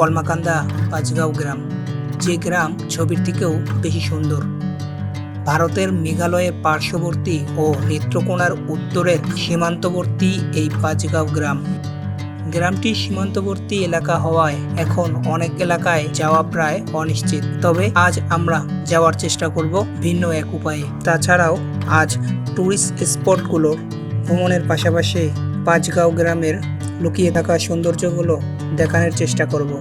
কলমাকান্দা পাঁচগাঁও গ্রাম, যে গ্রাম ছবির থেকেও বেশি সুন্দর। ভারতের মেঘালয়ের পার্শ্ববর্তী ও নেত্রকোনার উত্তরের সীমান্তবর্তী এই পাঁচগাঁও গ্রাম। গ্রামটি সীমান্তবর্তী এলাকা হওয়ায় এখন অনেক এলাকায় যাওয়া প্রায় অনিশ্চিত, তবে আজ আমরা যাওয়ার চেষ্টা করব ভিন্ন এক উপায়ে। তাছাড়াও আজ ট্যুরিস্ট স্পটগুলোর ভ্রমণের পাশাপাশি পাঁচগাঁও গ্রামের লুকিয়ে থাকা সৌন্দর্যগুলো দেখানোর চেষ্টা করব।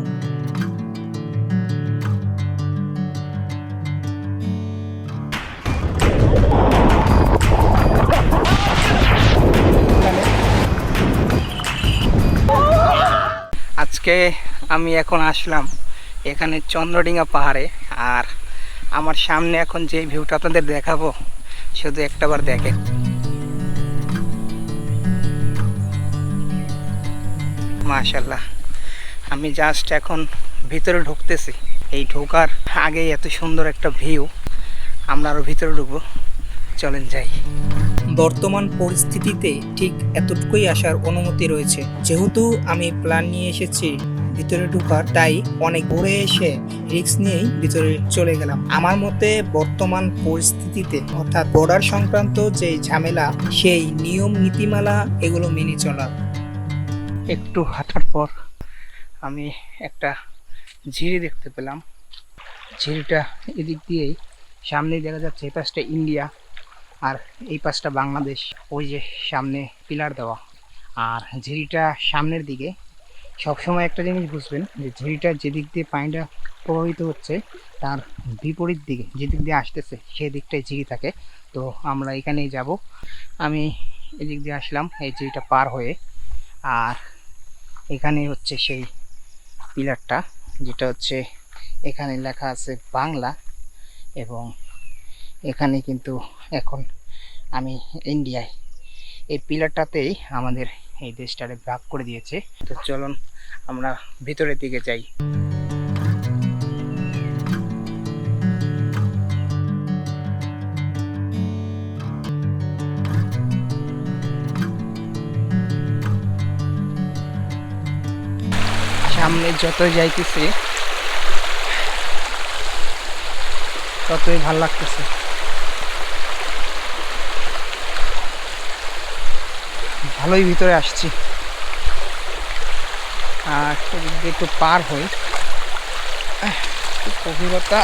আজকে আমি এখন আসলাম এখানে চন্দ্রডিঙ্গা পাহাড়ে, আর আমার সামনে এখন যে ভিউটা আপনাদের দেখাবো শুধু একটাবার দেখেন। মাশাআল্লাহ, আমি জাস্ট এখন ভিতরে ঢুকতেছি। এই ঢোকার আগেই এত সুন্দর একটা ভিউ, আমরা আরও ভিতরে ঢুকবো, চলেন যাই। বর্তমান পরিস্থিতিতে ঠিক এতটুকুই আসার অনুমতি রয়েছে। যেহেতু আমি প্ল্যান নিয়ে এসেছি ভিতরে ঢোকার, তাই অনেক ঘুরে এসে রিস্ক নিয়েই ভিতরে চলে গেলাম। আমার মতে বর্তমান পরিস্থিতিতে অর্থাৎ বর্ডার সংক্রান্ত যে ঝামেলা, সেই নিয়ম নীতিমালা এগুলো মেনে চলা। একটু হাঁটার পর আমি একটা ঝিরি দেখতে পেলাম। ঝিরিটা এদিক দিয়েই সামনেই দেখা যাচ্ছে, এই পাশটা ইন্ডিয়া আর এই পাশটা বাংলাদেশ। ওই যে সামনে পিলার দেওয়া, আর ঝিরিটা সামনের দিকে। সবসময় একটা জিনিস বুঝবেন যে ঝিরিটা যেদিক দিয়ে পানিটা প্রবাহিত হচ্ছে তার বিপরীত দিকে, যেদিক দিয়ে আসতেছে সেই দিকটাই ঝিরি থাকে। তো আমরা এখানেই যাব। আমি এদিক দিয়ে আসলাম এই ঝিরিটা পার হয়ে, আর এখানেই হচ্ছে সেই পিলারটা, যেটা হচ্ছে এখানে লেখা আছে বাংলা, এবং এখানে কিন্তু এখন আমি ইন্ডিয়ায়। এই পিলারটাতেই আমাদের এই দেশটারে ভাগ করে দিয়েছে। তো চলুন আমরা ভিতরের দিকে যাই। সামনে যতই যাইতেছি ততই ভাল লাগতেছে। ভালোই ভিতরে আসছি, আর এদিক দিয়ে একটু পার হই। গভীরতা,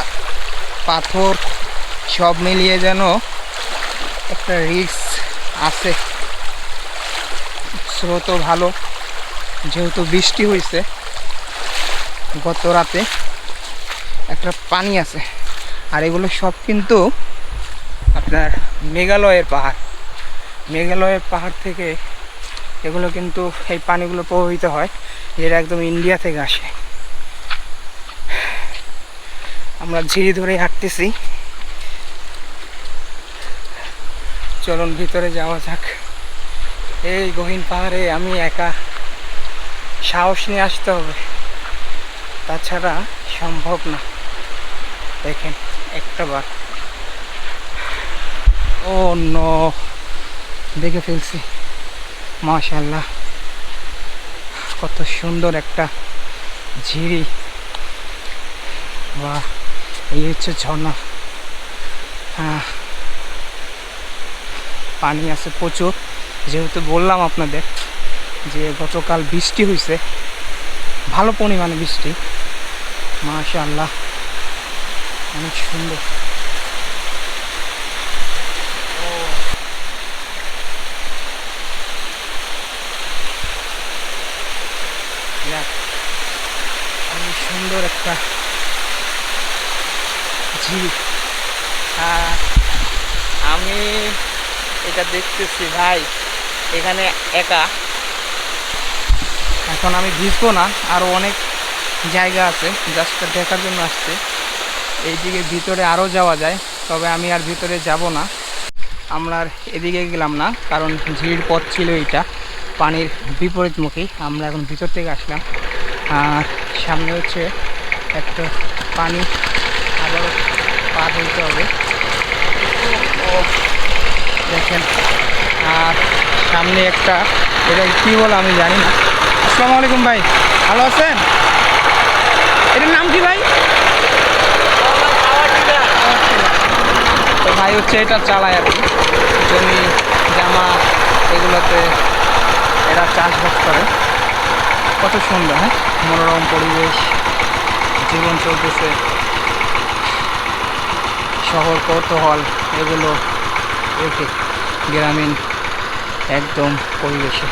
পাথর সব মিলিয়ে যেন একটা রিস্ক আছে। স্রোতও ভালো, যেহেতু বৃষ্টি হয়েছে গত রাতে, একটা পানি আছে। আর এগুলো সব কিন্তু আপনার মেঘালয়ের পাহাড়। মেঘালয়ের পাহাড় থেকে এগুলো কিন্তু, এই পানিগুলো প্রবাহিত হয়, যেটা একদম ইন্ডিয়া থেকে আসে। আমরা ঝিরি ধরে হাঁটতেছি, চলুন ভিতরে যাওয়া যাক। এই গহীন পাহাড়ে আমি একা, সাহস নিয়ে আসতে হবে, তাছাড়া সম্ভব না। দেখেন একটাবার, ও নো, দেখে ফেলছি। মাশাআল্লাহ, কত সুন্দর একটা ঝিরি। বাহ, এই হচ্ছে ঝর্ণা। হ্যাঁ, পানি আছে প্রচুর। যেহেতু বললাম আপনাদের যে গতকাল বৃষ্টি হয়েছে, ভালো পরিমাণে বৃষ্টি। মাশাআল্লাহ, অনেক সুন্দর। অনেক সুন্দর একটা ঝিরি। আমি এটা দেখতেছি ভাই, এখানে একা। এখন আমি ভিজবো না, আরও অনেক জায়গা আছে জাস্ট দেখার জন্য আসছে। এইদিকে ভিতরে আরও যাওয়া যায়, তবে আমি আর ভিতরে যাব না। আমরা আর এদিকে গেলাম না, কারণ ঝিরির পথ ছিল এইটা পানির বিপরীতমুখী। আমরা এখন ভিতর থেকে আসলাম, আর সামনে হচ্ছে একটা পানি, আবারও পার হইতে হবে। দেখেন, আর সামনে একটা, এটা কী বলে আমি জানি না। আসসালামু আলাইকুম ভাই, ভালো আছেন? ভাই হচ্ছে এটা চালায় আর কি, জমি জামা এগুলোতে এরা চাষবাস করে। কত সুন্দর, হ্যাঁ, মনোরম পরিবেশ, জীবন চলতেছে, শহর কৌতূহল এগুলো রেখে গ্রামীণ একদম পরিবেশে।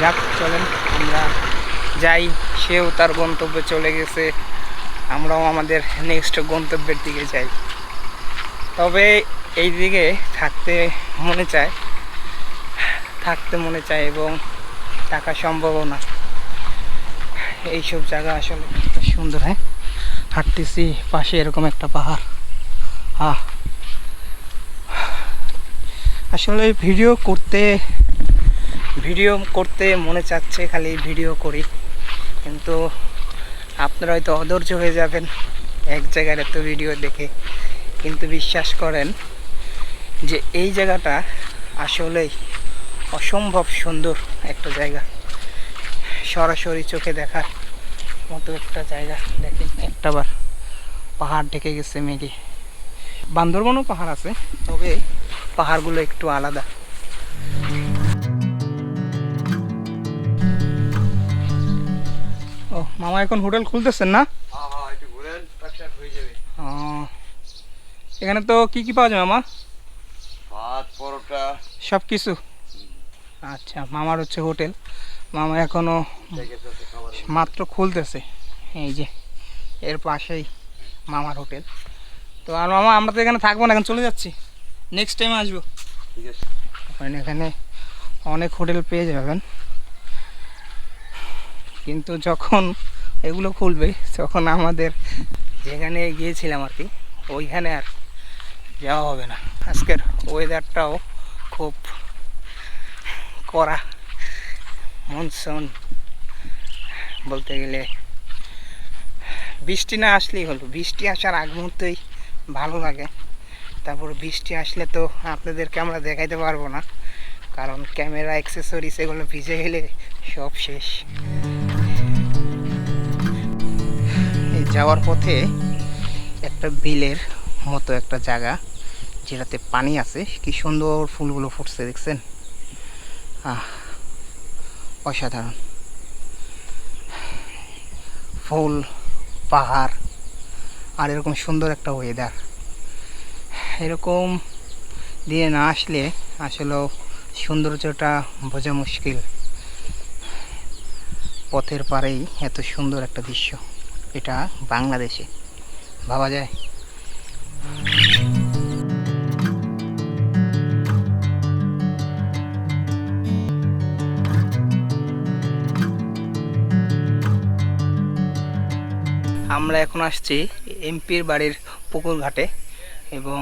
যাক, চলেন আমরা যাই। সেও তার গন্তব্যে চলে গেছে, আমরাও আমাদের নেক্সট গন্তব্যের দিকে যাই। তবে এই দিকে থাকতে মনে চায় এবং থাকা সম্ভবও না। এইসব জায়গা আসলে সুন্দর, হ্যাঁ। হাঁটতেছি, পাশে এরকম একটা পাহাড়। আসলে ভিডিও করতে মনে চাচ্ছে, খালি ভিডিও করি, কিন্তু আপনারা হয়তো অধৈর্য হয়ে যাবেন এক জায়গার এত ভিডিও দেখে। কিন্তু বিশ্বাস করেন যে এই জায়গাটা আসলেই অসম্ভব সুন্দর একটা জায়গা, সরাসরি চোখে দেখার মতো একটা জায়গা। দেখেন একটাবার পাহাড় ঢেকে গেছে মেঘে। বান্দরবনও পাহাড় আছে, তবে পাহাড়গুলো একটু আলাদা। ও মামা, এখন হোটেল খুলতেছেন না? এখানে তো কি কি পাওয়া যায় মামা? ভাত, পরোটা, সব কিছু। আচ্ছা, মামার হচ্ছে হোটেল। মামা এখনো মাত্র খুলতেছে। এই যে এর পাশেই মামার হোটেল। তো আর মামা, আমরা তো এখানে থাকবো না, এখন চলে যাচ্ছি, নেক্সট টাইম আসবো। ঠিক আছে। এখানে অনেক হোটেল পেয়ে যাবেন, কিন্তু যখন এগুলো খুলবে তখন আমাদের যেখানে গিয়েছিলাম আর কি, ওইখানে আর যাওয়া হবে না। আজকের ওয়েদারটাও খুব কড়া, মনসুন বলতে গেলে। বৃষ্টি না আসলেই হলো, বৃষ্টি আসার আগ মুহূর্তেই ভালো লাগে, তারপর বৃষ্টি আসলে তো আপনাদেরকে আমরা দেখাইতে পারবো না, কারণ ক্যামেরা অ্যাক্সেসরিজ এগুলো ভিজে গেলে সব শেষ। এই যাওয়ার পথে একটা বিলের মতো একটা জায়গা, যেটাতে পানি আছে, কি সুন্দর ফুলগুলো ফুটছে, দেখছেন? অসাধারণ ফুল, পাহাড়, আর এরকম সুন্দর একটা ওয়েদার। এরকম দিয়ে না আসলে আসলেও সৌন্দর্যটা বোঝা মুশকিল। পথের পাড়েই এত সুন্দর একটা দৃশ্য, এটা বাংলাদেশে ভাবা যায়? আমরা এখন আসছি এমপির বাড়ির পুকুর ঘাটে, এবং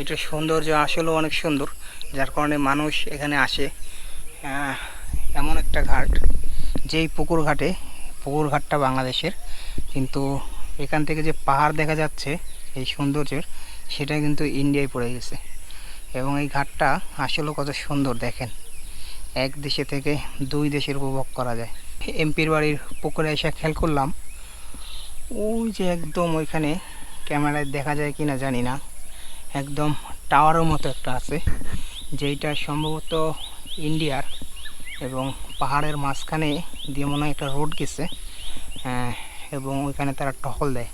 এটা সৌন্দর্য আসলেও অনেক সুন্দর, যার কারণে মানুষ এখানে আসে। এমন একটা ঘাট, যেই পুকুর ঘাটটা বাংলাদেশের, কিন্তু এখান থেকে যে পাহাড় দেখা যাচ্ছে এই সৌন্দর্যের, সেটা কিন্তু ইন্ডিয়ায় পড়ে গেছে। এবং এই ঘাটটা আসলেও কত সুন্দর, দেখেন, এক দেশে থেকে দুই দেশের উপভোগ করা যায়। এমপির বাড়ির পুকুরে এসে খেয়াল করলাম, ওই যে একদম ওইখানে ক্যামেরায় দেখা যায় কিনা জানি না, একদম টাওয়ারের মতো একটা আছে, যেইটা সম্ভবত ইন্ডিয়ার, এবং পাহাড়ের মাঝখানে দিয়ে মনে হয় একটা রোড গেছে, এবং ওইখানে তারা টহল দেয়,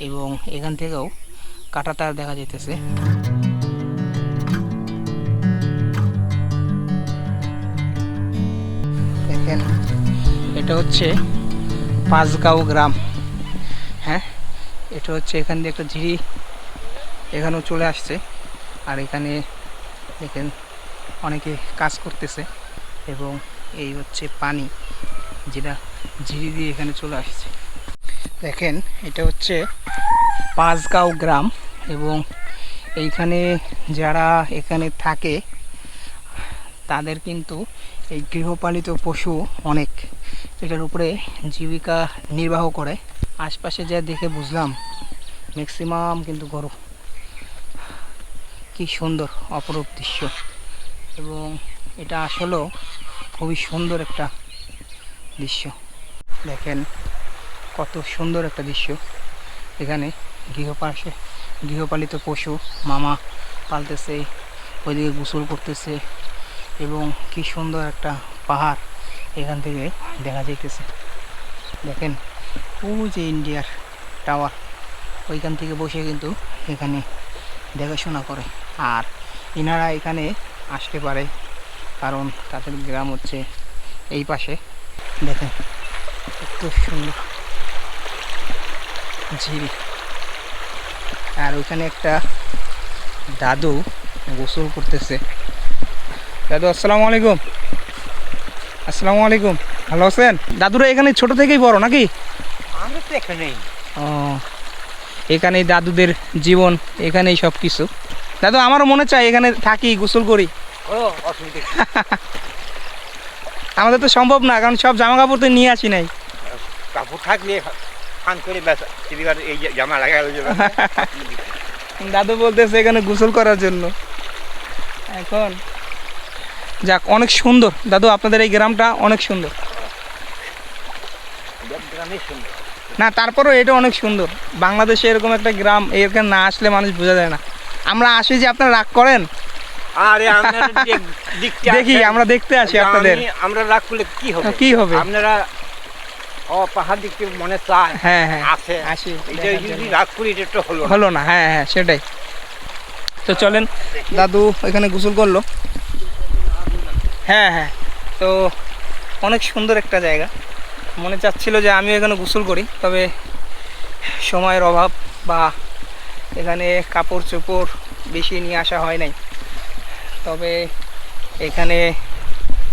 এবং এখান থেকেও কাঁটাতার দেখা যেতেছে। দেখেন, এটা হচ্ছে পাঁচগাঁও গ্রাম। হ্যাঁ, এটা হচ্ছে এখান দিয়ে একটা ঝিরি এখানেও চলে আসছে, আর এখানে দেখেন অনেকে কাজ করতেছে, এবং এই হচ্ছে পানি যেটা ঝিরি দিয়ে এখানে চলে আসছে। দেখেন, এটা হচ্ছে পাঁচগাঁও গ্রাম, এবং এইখানে যারা এখানে থাকে তাদের কিন্তু এই গৃহপালিত পশু অনেক, এটার উপরে জীবিকা নির্বাহ করে। আশপাশে যা দেখে বুঝলাম ম্যাক্সিমাম কিন্তু গরু। কি সুন্দর অপরূপ দৃশ্য, এবং এটা আসলেও খুবই সুন্দর একটা দৃশ্য। দেখেন কত সুন্দর একটা দৃশ্য, এখানে গৃহপালিত পশু মামা পালতেছে, ওইদিকে গোসল করতেছে এবং কি সুন্দর একটা পাহাড় এখান থেকে দেখা যাইতেছে। দেখেন ও যে ইন্ডিয়ার টাওয়ার, ওইখান থেকে বসে কিন্তু এখানে দেখাশোনা করে। আর ইনারা এখানে আসতে পারে কারণ তাদের গ্রাম হচ্ছে এই পাশে। দেখেন কত সুন্দর ঝিরি। আর ওইখানে একটা দাদু গোসল করতেছে। দাদু আসসালামু আলাইকুম। আসসালামু আলাইকুম, ভালো আছেন? দাদুরা এখানে ছোট থেকেই বড় নাকি? আমরা তো এখানেই। ও, এখানেই দাদুদের জীবন, এখানেই সব কিছু। দাদু আমারও মনে চায় এখানে থাকি, গোসল করি। ও অসুবিধা আমাদের তো সম্ভব না, কারণ সব জামা কাপড় তো নিয়ে আসি নাই। কাপড় থাকলে ফান করে এই জামা লাগা হয়ে যাবে। দাদু বলতেছে এখানে গোসল করার জন্য। এখন যাক, অনেক সুন্দর দাদু, আপনাদের এই গ্রামটা অনেক সুন্দর। গ্রামে সুন্দর না, তারপরেও এটা অনেক সুন্দর। বাংলাদেশে এরকম একটা গ্রাম, এখানে না আসলে মানুষ বোঝা যায় না। আমরা আসি যে আপনারা রাগ করেন। আরে আমরা দেখি, আমরা দেখতে আসি আপনাদের। আমরা রাগ করলে কি হবে? কি হবে? আপনারা পাহাড় দেখতে মনে চায়। হ্যাঁ হ্যাঁ, আছে আসি। এটা যদি রাগ করি এটা তো হলো না। হ্যাঁ হ্যাঁ, সেটাই। তো চলেন, দাদু এখানে গোসল করলো। হ্যাঁ হ্যাঁ, তো অনেক সুন্দর একটা জায়গা। মনে চাচ্ছিল যে আমিও এখানে গোসল করি, তবে সময়ের অভাব বা এখানে কাপড় চোপড় বেশি নিয়ে আসা হয় নাই। তবে এখানে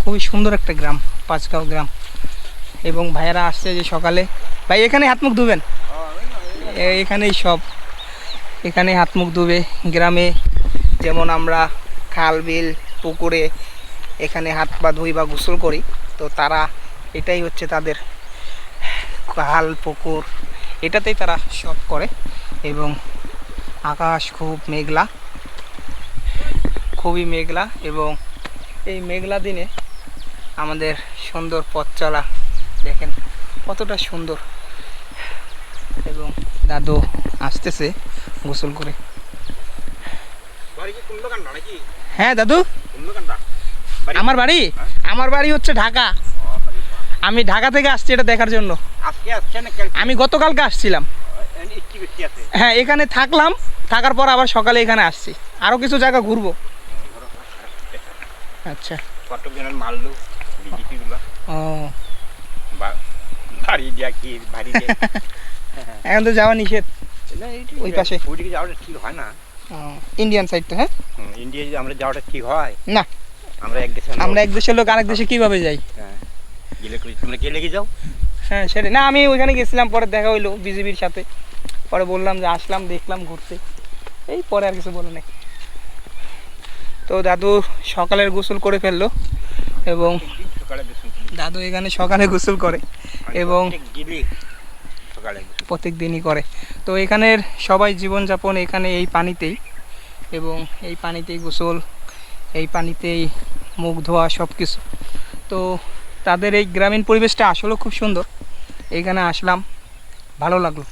খুবই সুন্দর একটা গ্রাম, পাঁচগাঁও গ্রাম। এবং ভাইয়েরা আসছে যে সকালে, ভাই এখানে হাত মুখ ধুবেন, এখানেই সব, এখানে হাত মুখ ধুবে। গ্রামে যেমন আমরা খাল বিল পুকুরে এখানে হাত পা ধুই বা গোসল করি, তো তারা এটাই হচ্ছে তাদের খাল পুকুর, এটাতেই তারা সব করে। এবং আকাশ খুব মেঘলা, খুবই মেঘলা, এবং এই মেঘলা দিনে আমাদের সুন্দর পথ চলা দেখেন কতটা সুন্দর। এবং দাদু আসতেছে গোসল করে। হ্যাঁ দাদু, আমার বাড়ি হচ্ছে ঢাকা। আমি ঢাকা থেকে আসছি এটা দেখার জন্য। আমি গতকালকে আসছিলাম। হ্যাঁ, এখানে থাকলাম, থাকার পর আবার সকালে এখানে আসছি, আরো কিছু জায়গা ঘুরবো। আচ্ছা, ও, এখন তো যাওয়া নিষেধ ওই পাশে, ওইদিকে যাওয়াটা ঠিক হয় না। ইন্ডিয়ান সাইড তো। হ্যাঁ, ইন্ডিয়া আমরা যাওয়াটা ঠিক হয় না। আমরা এক দেশের লোক আরেক দেশে কিভাবে যাই? তোমরা কে লেগে যাও? হ্যাঁ সেটাই না, আমি ওইখানে গেছিলাম, পরে দেখা হইলো বিজিবির সাথে, পরে বললাম যে আসলাম, দেখলাম ঘুরতে, এই পরে আর কিছু বলে নাই। তো দাদু সকালের গোসল করে ফেললো, এবং দাদু এখানে সকালে গোসল করে এবং প্রত্যেক দিনই করে। তো এখানের সবাই জীবনযাপন এখানে এই পানিতেই, এবং এই পানিতেই গোসল, এই পানিতেই মুখ ধোয়া, সব কিছু। তো তাদের এই গ্রামীণ পরিবেশটা আসলে খুব সুন্দর। এইখানে আসলাম, ভালো লাগলো।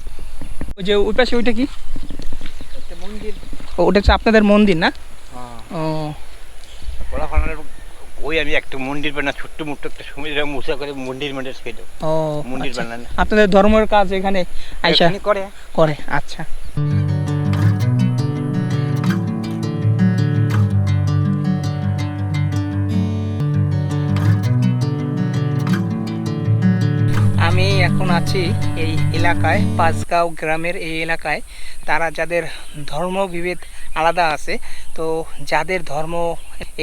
ওই যে ওই পাশে ওইটা কি মন্দির? ওটা হচ্ছে আপনাদের মন্দির না? ও, ওই আমি একটা মন্দির বানা, ছোট্ট মোট্ট একটা সমুদ্র মুসা করে মন্দির ছিল। ও, মন্দির বানানো আপনাদের ধর্মের কাজ এখানে আইসা করে। আচ্ছা, আমি এখন আছি এই এলাকায়, পাঁচগাঁও গ্রামের এই এলাকায়। তারা যাদের ধর্মবিভেদ আলাদা আছে, তো যাদের ধর্ম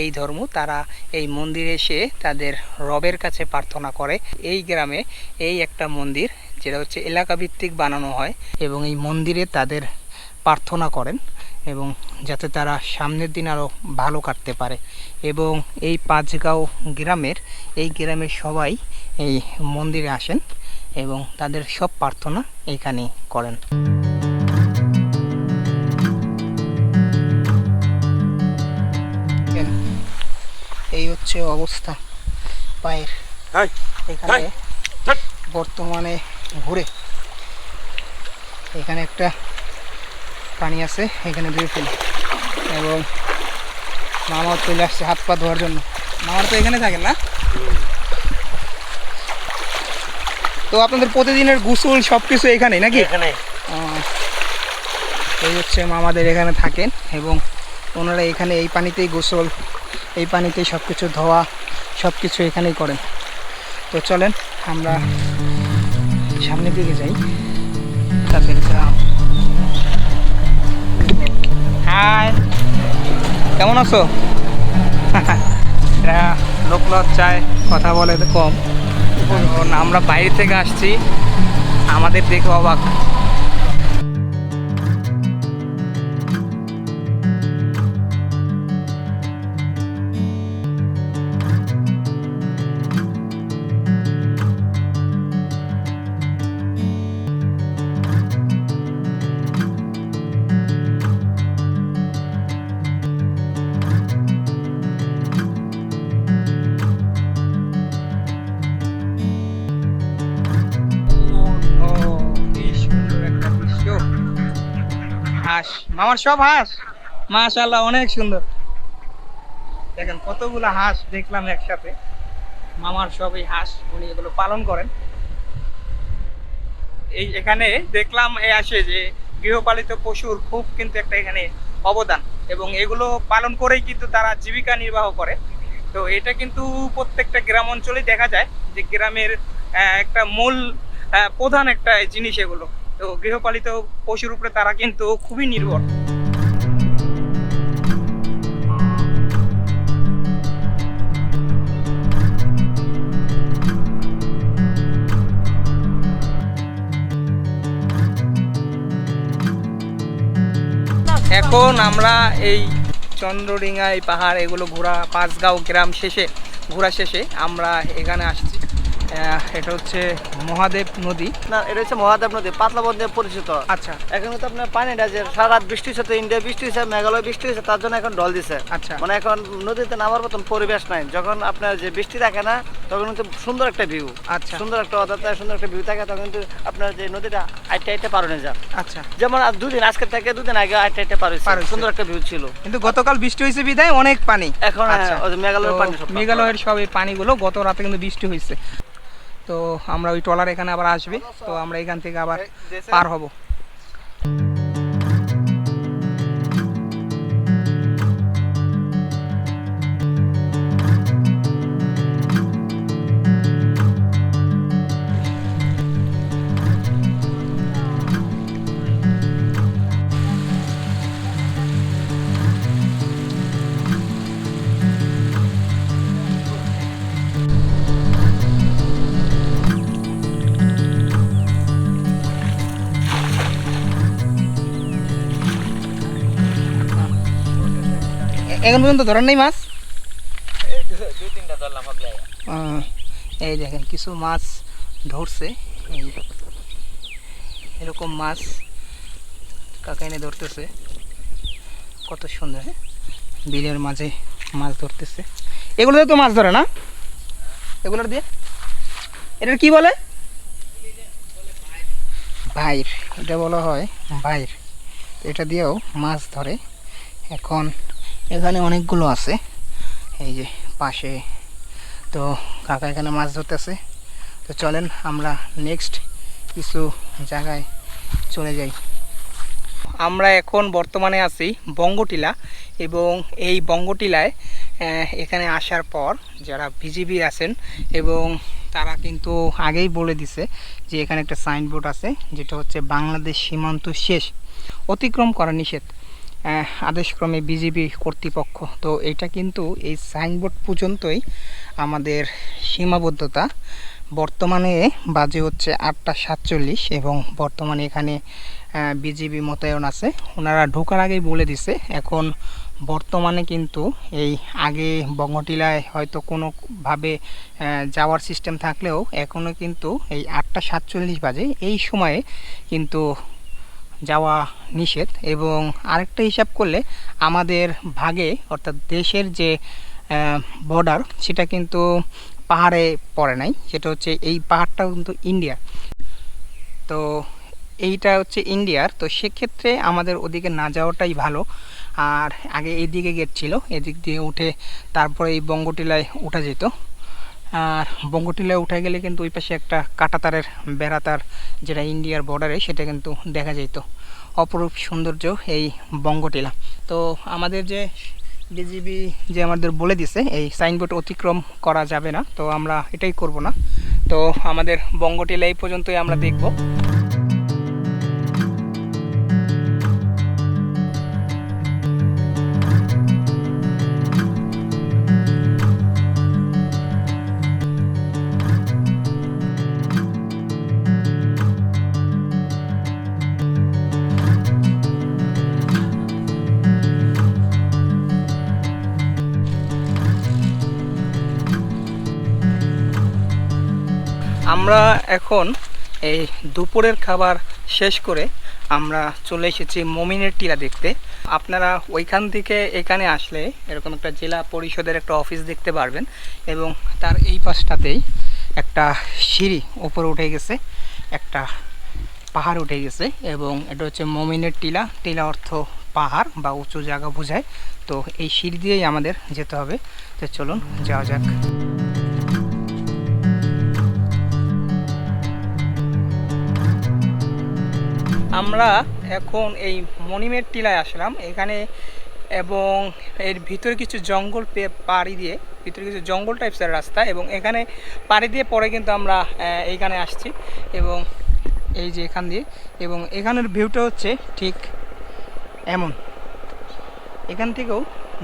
এই ধর্ম, তারা এই মন্দিরে এসে তাদের রবের কাছে প্রার্থনা করে। এই গ্রামে এই একটা মন্দির, যেটা হচ্ছে এলাকা ভিত্তিক বানানো হয়, এবং এই মন্দিরে তাদের প্রার্থনা করেন, এবং যাতে তারা সামনের দিন আরও ভালো কাটতে পারে। এবং এই পাঁচগাঁও গ্রামের সবাই এই মন্দিরে আসেন এবং তাদের সব প্রার্থনা এইখানে করেন। এই হচ্ছে অবস্থা পায়ের। এখানে বর্তমানে ঘুরে এখানে একটা পানি আছে, এখানে ধুয়ে ফেলি। এবং মামাও চলে আসছে হাত পা ধোয়ার জন্য। মামার তো এখানে থাকেন না? তো আপনাদের প্রতিদিনের গোসল সব কিছু এখানেই নাকি? এখানে এই হচ্ছে মামাদের এখানে থাকেন এবং ওনারা এখানে এই পানিতেই গোসল, এই পানিতেই সব কিছু ধোয়া, সব কিছু এখানেই করেন। তো চলেন আমরা সামনের দিকে যাই। তাদের গ্রাম। হাই, কেমন আছো? এরা লোকলজ্জায় কথা বলে কম, কারণ আমরা বাইরে থেকে আসছি, আমাদের দেখে অবাক। হাঁস, মামার সব হাঁস, মাশাআল্লাহ অনেক সুন্দর। দেখেন কতগুলো হাঁস দেখলাম একসাথে। মামার সব এই হাঁস, উনি এগুলো পালন করেন। এই এখানে দেখলাম আসে যে গৃহপালিত পশুর খুব কিন্তু একটা এখানে অবদান, এবং এগুলো পালন করেই কিন্তু তারা জীবিকা নির্বাহ করে। তো এটা কিন্তু প্রত্যেকটা গ্রাম অঞ্চলেই দেখা যায় যে গ্রামের একটা মূল প্রধান একটা জিনিস এগুলো। তো গৃহপালিত পশুর উপরে তারা কিন্তু খুবই নির্ভর। এখন আমরা এই চন্দ্রডিঙা, এই পাহাড়, এগুলো ঘোরা, পাঁচগাঁও গ্রাম শেষে, ঘোরা শেষে আমরা এখানে আসছি। এটা হচ্ছে মহাদেব নদী। না, এটা হচ্ছে মহাদেব নদী, পাতলা বন্ধে পরিচিত। আচ্ছা এখন তো আপনার পানিটা যে সারা রাত বৃষ্টি হচ্ছে, তো ইন্ডিয়া বৃষ্টি হয়েছে, মেঘালয় বৃষ্টি হয়েছে, তার জন্য এখন ঢল দিছে। আচ্ছা, মানে এখন নদীতে নামার মতন পরিবেশ নাই। যখন আপনার যে বৃষ্টি থাকে না, তখন কিন্তু সুন্দর একটা ভিউ, আচ্ছা, সুন্দর একটা অদাতা, সুন্দর একটা ভিউ থাকে, তখন কিন্তু আপনার যে নদীটা আইটে আইটে পার হয়ে যায়। আচ্ছা। যেমন আর দুদিন, আজকে থেকে দুদিন আগে আইটে আইটে পার পার হয়েছে, হয়েছে। সুন্দর একটা ভিউ ছিল। কিন্তু গতকাল বৃষ্টি হয়েছে বিধায় অনেক পানি। এখন আচ্ছা। ওই যে মেঘালয়ের তো পানি সব মেঘালয়ের সব এই পানিগুলো গত রাতে কিন্তু বৃষ্টি হয়েছে। তো আমরা ওই ট্রলার এখানে আবার আসবে, তো আমরা এখান থেকে আবার পার হব। এখন পর্যন্ত ধরেন নাই মাছ? দুই তিনটা ধরলাম ভাবলে। এই দেখেন কিছু মাছ ধরছে, এই এরকম মাছ কাকা এনে ধরতেছে, কত সুন্দর। হ্যাঁ, বিলের মাঝে মাছ ধরতেছে। এগুলো দিয়ে তো মাছ ধরে না, এগুলোর দিয়ে এটার কি বলে? ভাইর, এটা বলা হয় ভাইর। এটা দিয়েও মাছ ধরে। এখন এখানে অনেকগুলো আছে, এই যে পাশে। তো কাকা এখানে মাছ ধরতেছে। তো চলেন আমরা নেক্সট কিছু জায়গায় চলে যাই। আমরা এখন বর্তমানে আছি বঙ্গটিলা, এবং এই বঙ্গটিলায় এখানে আসার পর যারা বিজিবি আছেন, এবং তারা কিন্তু আগেই বলে দিছে যে এখানে একটা সাইনবোর্ড আছে, যেটা হচ্ছে বাংলাদেশ সীমান্ত শেষ, অতিক্রম করা নিষেধ, আদেশক্রমে বিজিবি কর্তৃপক্ষ। তো এটা কিন্তু এই সাইনবোর্ড পর্যন্তই আমাদের সীমাবদ্ধতা। বর্তমানে বাজে হচ্ছে 8টা 47, এবং বর্তমানে এখানে বিজিবি মোতায়েন আছে। ওনারা ঢোকার আগেই বলে দিছে। এখন বর্তমানে কিন্তু এই আগে বঙ্গটিলায় হয়তো কোনোভাবে যাওয়ার সিস্টেম থাকলেও এখনও কিন্তু এই 8টা 47 বাজে, এই সময়ে কিন্তু যাওয়া নিষেধ। এবং আরেকটা হিসাব করলে আমাদের ভাগে, অর্থাৎ দেশের যে বর্ডার, সেটা কিন্তু পাহাড়ে পড়ে নাই, সেটা হচ্ছে এই পাহাড়টা কিন্তু ইন্ডিয়া। তো এইটা হচ্ছে ইন্ডিয়ার, তো সেক্ষেত্রে আমাদের ওদিকে না যাওয়াটাই ভালো। আর আগে এইদিকে গেট ছিল, এদিক দিয়ে উঠে তারপরে এই বঙ্গটিলায় উঠা যেত। আর বঙ্গটিলায় উঠে গেলে কিন্তু ওই পাশে একটা কাঁটাতারের বেড়াতার, যেটা ইন্ডিয়ার বর্ডারে, সেটা কিন্তু দেখা যেত। অপরূপ সৌন্দর্য এই বঙ্গটিলা। তো আমাদের যে বিজিবি যে আমাদের বলে দিছে এই সাইনবোর্ড অতিক্রম করা যাবে না, তো আমরা এটাই করব না। তো আমাদের বঙ্গটিলা এই পর্যন্তই আমরা দেখব। আমরা এখন এই দুপুরের খাবার শেষ করে আমরা চলে এসেছি মমিনের টিলা দেখতে। আপনারা ওইখান থেকে এখানে আসলে এরকম একটা জেলা পরিষদের একটা অফিস দেখতে পারবেন, এবং তার এই পাশটাতেই একটা সিঁড়ি উপরে উঠে গেছে, একটা পাহাড় উঠে গেছে, এবং এটা হচ্ছে মমিনের টিলা। টিলা অর্থ পাহাড় বা উঁচু জায়গা বোঝায়। তো এই সিঁড়ি দিয়েই আমাদের যেতে হবে। তো চলুন যাওয়া যাক। আমরা এখন এই মনিমের টিলায় আসলাম এখানে, এবং এর ভিতরে কিছু জঙ্গল পাড়ি দিয়ে, ভিতরে কিছু জঙ্গল টাইপসের রাস্তা, এবং এখানে পাড়ি দিয়ে পরে কিন্তু আমরা এইখানে আসছি, এবং এই যে এখান দিয়ে, এবং এখানের ভিউটা হচ্ছে ঠিক এমন। এখান থেকেও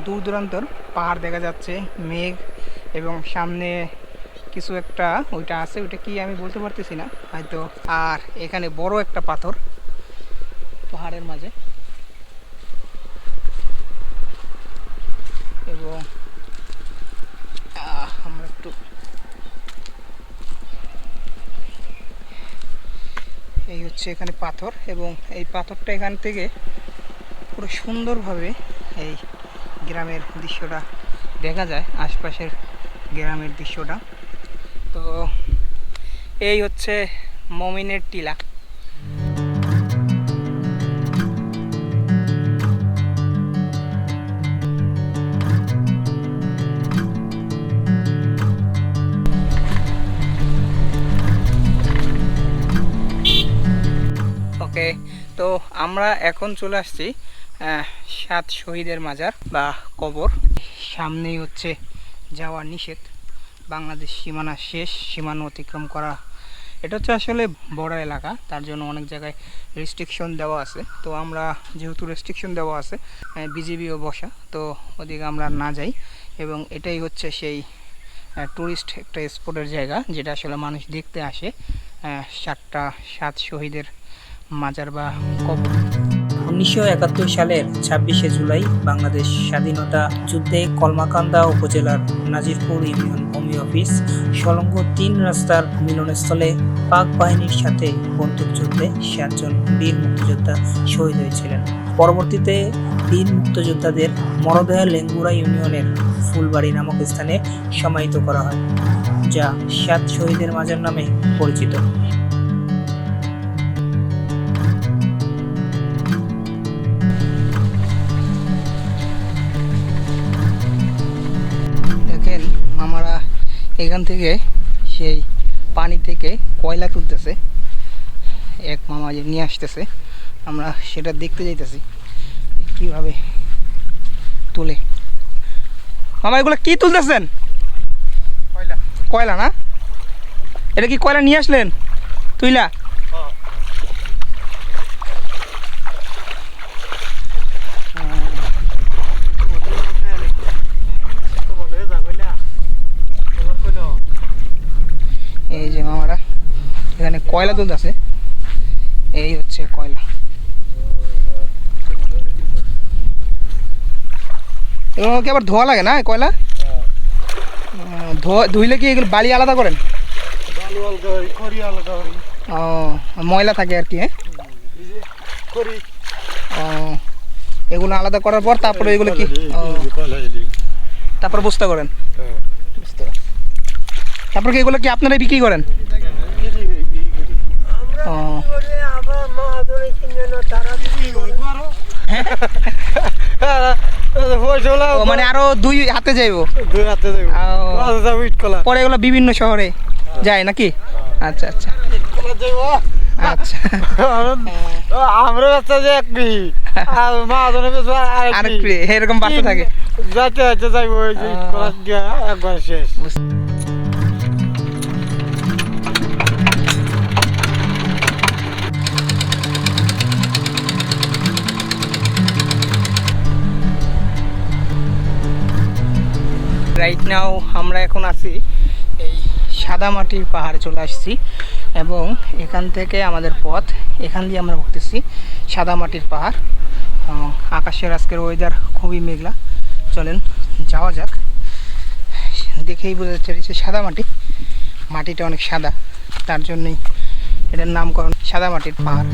দূর দূরান্তর পাহাড় দেখা যাচ্ছে, মেঘ, এবং সামনে কিছু একটা ওইটা আছে, ওইটা কি আমি বলতে পারতেছি না হয়তো। আর এখানে বড় একটা পাথর পাহাড়ের মাঝে, এবং আমরা একটু এই হচ্ছে এখানে পাথর, এবং এই পাথরটা এখান থেকে পুরো সুন্দরভাবে এই গ্রামের দৃশ্যটা দেখা যায়, আশপাশের গ্রামের দৃশ্যটা। তো এই হচ্ছে মমিনের টিলা। ওকে, তো আমরা এখন চলে আসছি 7 শহীদের মাজার বা কবর। সামনেই হচ্ছে যাওয়া নিষেধ, বাংলাদেশ সীমানা শেষ, সীমানা অতিক্রম করা। এটা হচ্ছে আসলে বর্ডার এলাকা, তার জন্য অনেক জায়গায় রেস্ট্রিকশন দেওয়া আছে। তো আমরা যেহেতু রেস্ট্রিকশন দেওয়া আছে, বিজিবিও বসা, তো ওদিকে আমরা না যাই। এবং এটাই হচ্ছে সেই টুরিস্ট একটা স্পটের জায়গা, যেটা আসলে মানুষ দেখতে আসে, 7 শহীদের মাজার বা কবর। 1971 সালের 26শে জুলাই বাংলাদেশ স্বাধীনতা যুদ্ধে কলমাকান্দা উপজেলার নাজিরপুর ইউনিয়ন ভূমি অফিস সংলগ্ন 3 রাস্তার মিলনস্থলে পাক বাহিনীর সাথে বন্দুকযুদ্ধে 7 জন বীর মুক্তিযোদ্ধা শহীদ হয়েছিলেন। পরবর্তীতে বীর মুক্তিযোদ্ধাদের মরদেহ লেঙ্গুড়া ইউনিয়নের ফুলবাড়ি নামক স্থানে সমাহিত করা হয়, যা 7 শহীদের মাজার নামে পরিচিত। দেখেন মামারা এখান থেকে সেই পানি থেকে কয়লা তুলতেছে, এক মামা যে নিয়ে আসতেছে, আমরা সেটা দেখতে যাইতেছি কিভাবে তুলে। মামা এগুলো কি তুলতেছেন? কয়লা। কয়লা না? এটা কি কয়লা নিয়ে আসলেন তুইলা? এই যে মামারা এখানে কয়লা তুলতেছে, এই হচ্ছে কয়লা। এগুলোকে আবার ধোয়া লাগে না কয়লা? ধুইলে কি এগুলো বালি আলাদা করেন? ও ময়লা থাকে আর কি। হ্যাঁ, ও এগুলো আলাদা করার পর তারপরে এগুলো কি তারপর বস্তা করেন? তারপর কি এগুলো কি আপনারাই বিক্রি করেন? ও ও মানে আরো 2 হাতে যাইবো। দুই হাতে দেব ও, আজ যাব ইট কলা পরে এগুলো বিভিন্ন শহরে যায় নাকি? আচ্ছা আচ্ছা কলা যাইব আচ্ছা। আমরা বাচ্চা যে একটি আর মা জনে আর আরেকটি এরকম বার্তা থাকে। যাইতে যাইতে যাইব ওই যে ইট কলা গিয়া একবার শেষ। রাইট নাও আমরা এখন আছি এই সাদামাটির পাহাড়ে চলে আসছি এবং এখান থেকে আমাদের পথ এখান দিয়ে আমরা উঠতেছি সাদামাটির পাহাড়। আকাশের আজকের ওয়েদার খুবই মেঘলা। চলেন যাওয়া যাক। দেখেই বোঝা যাচ্ছে এটা সাদামাটি, মাটিটা অনেক সাদা, তার জন্যই এটার নামকরণ সাদামাটির পাহাড়।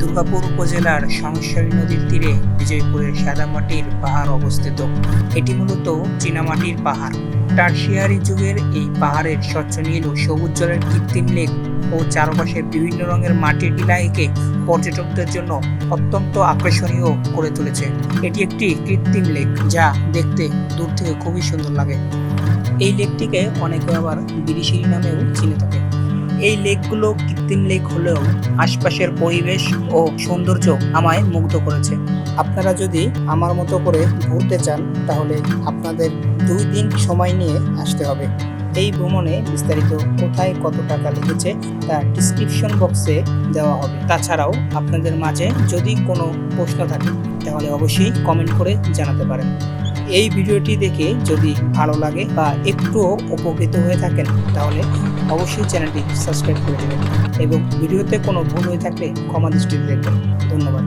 দুর্গাপুর উপজেলার সংসারী নদীর তীরে বিজয়পুরের সাদামাটির পাহাড় অবস্থিত। এটি মূলত চীনামাটির পাহাড়। টারশিয়ারি যুগের এই পাহাড়ের স্বচ্ছ নীল ও সবুজ জলের কৃত্রিম লেক ও চারপাশের বিভিন্ন রঙের মাটির টিলা একে পর্যটকদের জন্য অত্যন্ত আকর্ষণীয় করে তুলেছে। এটি একটি কৃত্রিম লেক যা দেখতে দূর থেকে খুবই সুন্দর লাগে। এই লেকটিকে অনেকে আবার বিরিশিরি নামেও চিনে থাকে। এই লেকগুলো কৃত্রিম লেক হলেও আশপাশের পরিবেশ ও সৌন্দর্য আমায় মুগ্ধ করেছে। আপনারা যদি আমার মতো করে ঘুরতে চান তাহলে আপনাদের 2 দিন সময় নিয়ে আসতে হবে। এই ভ্রমণে বিস্তারিত কোথায় কত টাকা লেগেছে তা ডিসক্রিপশন বক্সে দেওয়া হবে। তাছাড়াও আপনাদের মাঝে যদি কোনো প্রশ্ন থাকে তাহলে অবশ্যই কমেন্ট করে জানাতে পারেন। এই ভিডিওটি দেখে যদি ভালো লাগে বা একটুও উপকৃত হয়ে থাকেন তাহলে অবশ্যই চ্যানেলটি সাবস্ক্রাইব করে দেবেন এবং ভিডিওতে কোনো ভুল হয়ে থাকলে ক্ষমা দৃষ্টিতে দেখবেন। ধন্যবাদ।